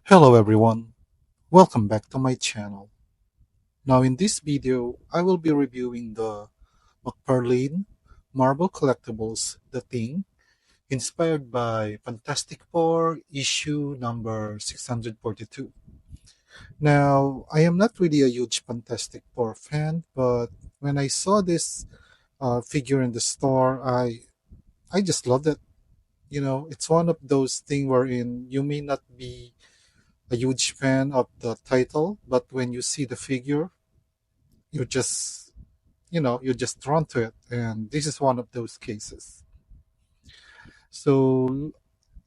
Hello everyone, welcome back to my channel. Now in this video, I will be reviewing the McFarlane Marvel Collectibles The Thing, inspired by Fantastic Four issue number 642. Now, I am not really a huge Fantastic Four fan, but when I saw this figure in the store, I just loved it. You know, it's one of those things wherein you may not be a huge fan of the title, but when you see the figure, you're just you're just drawn to it, and this is one of those cases. So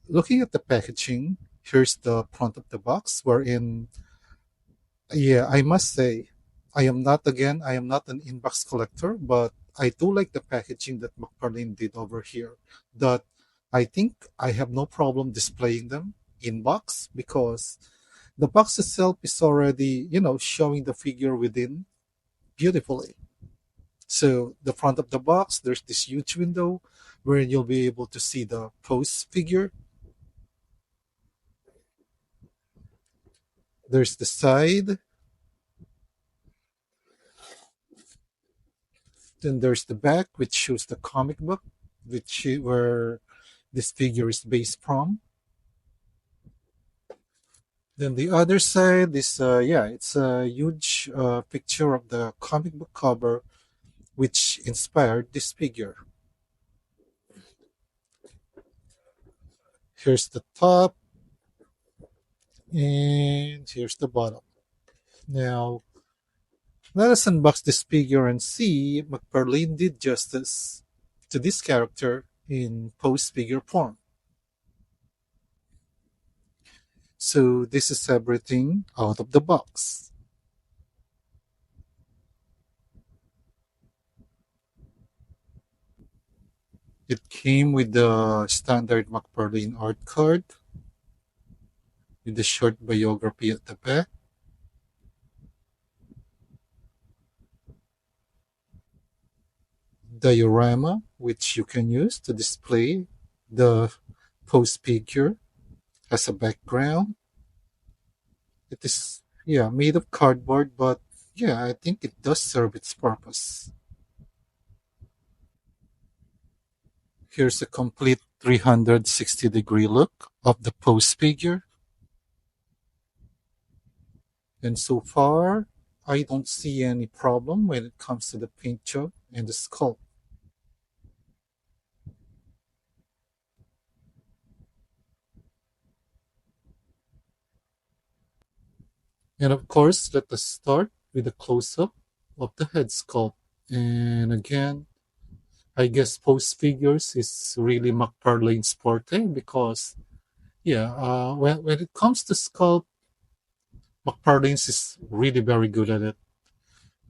looking at the packaging, here's the front of the box wherein, yeah, I must say, I am not an inbox collector, but I do like the packaging that McFarlane did over here. That I think I have no problem displaying them in box because the box itself is already, showing the figure within beautifully. So the front of the box, there's this huge window where you'll be able to see the pose figure. There's the side, then there's the back, which shows the comic book, where this figure is based from. Then the other side is, it's a huge picture of the comic book cover, which inspired this figure. Here's the top, and here's the bottom. Now, let us unbox this figure and see if McFarlane did justice to this character in post figure form. So this is everything out of the box. It came with the standard McFarlane art card with the short biography at the back, diorama, which you can use to display the post figure as a background. It is, yeah, made of cardboard, but yeah, I think it does serve its purpose. Here's a complete 360-degree look of the post figure. And so far, I don't see any problem when it comes to the paint job and the sculpt. And of course, let us start with a close-up of the head sculpt. And again, I guess post figures is really McFarlane's forte because, yeah, when it comes to sculpt, McFarlane's is really very good at it.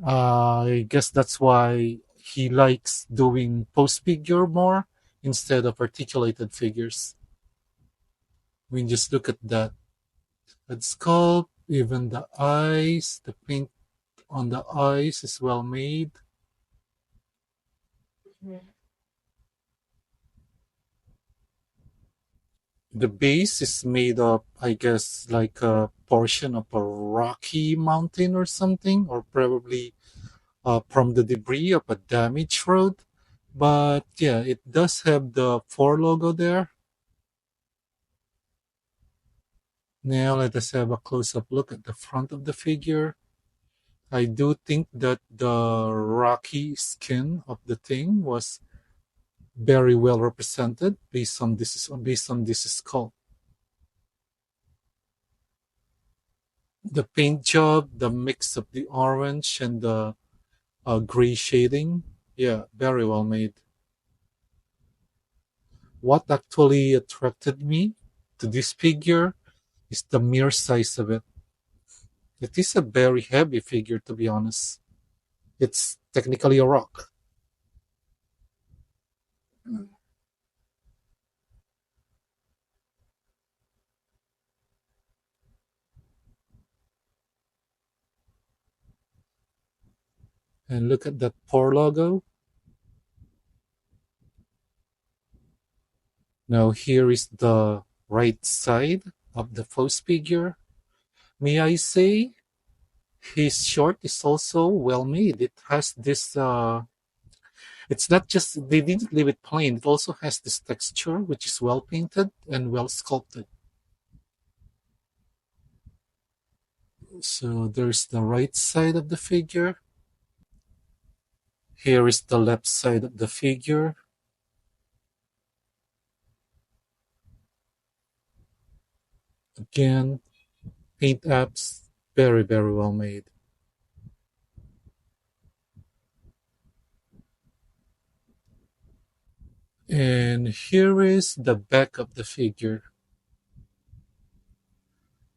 I guess that's why he likes doing post figure more instead of articulated figures. I mean, just look at that. That sculpt, even the eyes, the paint on the eyes is well made. The base is made of, I guess, like a portion of a rocky mountain or something, or probably from the debris of a damaged road. But yeah, it does have the Ford logo there. Now let us have a close-up look at the front of the figure. I do think that the rocky skin of the thing was very well represented based on this skull. The paint job, the mix of the orange and the gray shading, yeah, very well made. What actually attracted me to this figure is the mere size of it. It is a very heavy figure, to be honest. It's technically a rock. And look at that poor logo. Now here is the right side of the Faust figure. May I say his short is also well made. It has this it's not just they didn't leave it plain, it also has this texture which is well painted and well sculpted. So there's the right side of the figure. Here is the left side of the figure. Again, paint apps, very, very well made. And here is the back of the figure.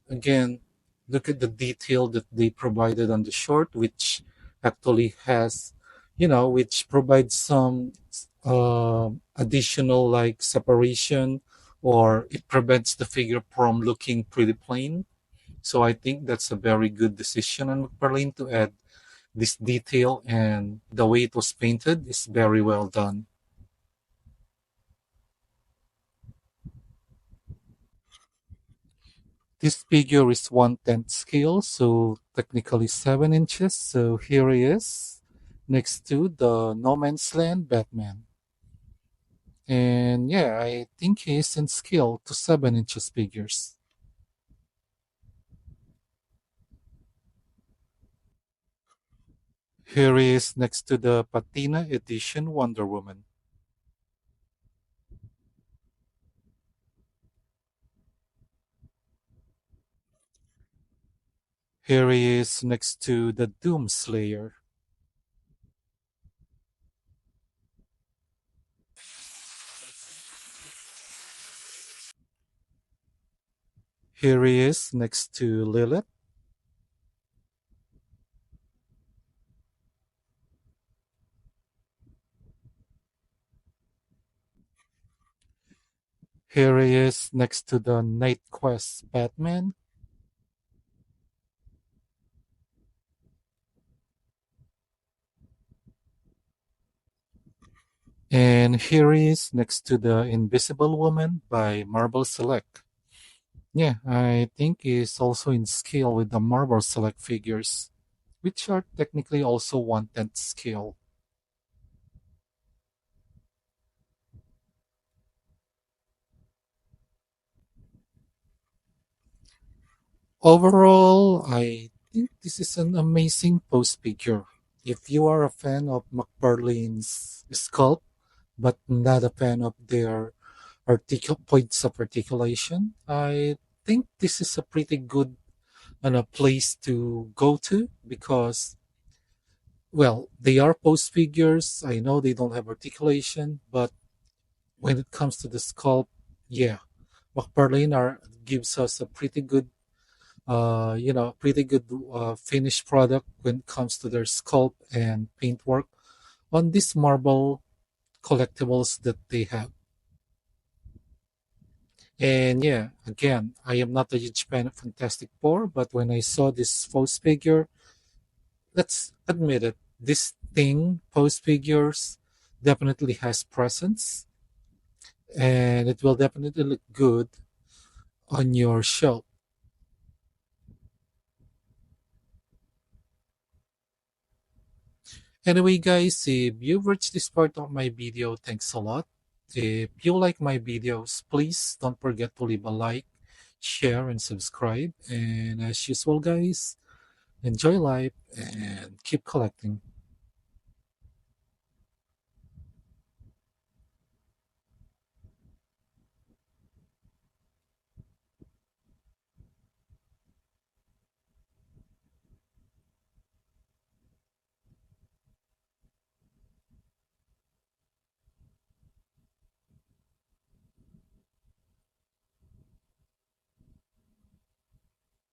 Again, look at the detail that they provided on the short, which actually has, which provides some additional like separation, or it prevents the figure from looking pretty plain. So I think that's a very good decision on McFarlane to add this detail, and the way it was painted is very well done. This figure is 1/10 scale, so technically 7 inches. So here he is next to the No Man's Land Batman. And yeah, I think he is in scale to 7 inches figures. Here he is next to the Patina Edition Wonder Woman. Here he is next to the Doom Slayer. Here he is next to Lilith. Here he is next to the Night Quest Batman. And here he is next to the Invisible Woman by Marvel Select. Yeah, I think is also in scale with the Marvel Select figures, which are technically also 1/10 scale. Overall, I think this is an amazing post figure. If you are a fan of McFarlane's sculpt, but not a fan of their points of articulation, I think this is a pretty good and a place to go to because, well, they are post figures. I know they don't have articulation, but when it comes to the sculpt, yeah, McFarlane gives us a pretty good, pretty good finished product when it comes to their sculpt and paintwork on these Marvel collectibles that they have. And yeah, again, I am not a huge fan of Fantastic Four, but when I saw this Faust figure, let's admit it, this thing, Faust figures, definitely has presence, and it will definitely look good on your shelf. Anyway, guys, if you've reached this part of my video, thanks a lot. If you like my videos, please don't forget to leave a like, share, and subscribe. And as usual, guys, enjoy life and keep collecting.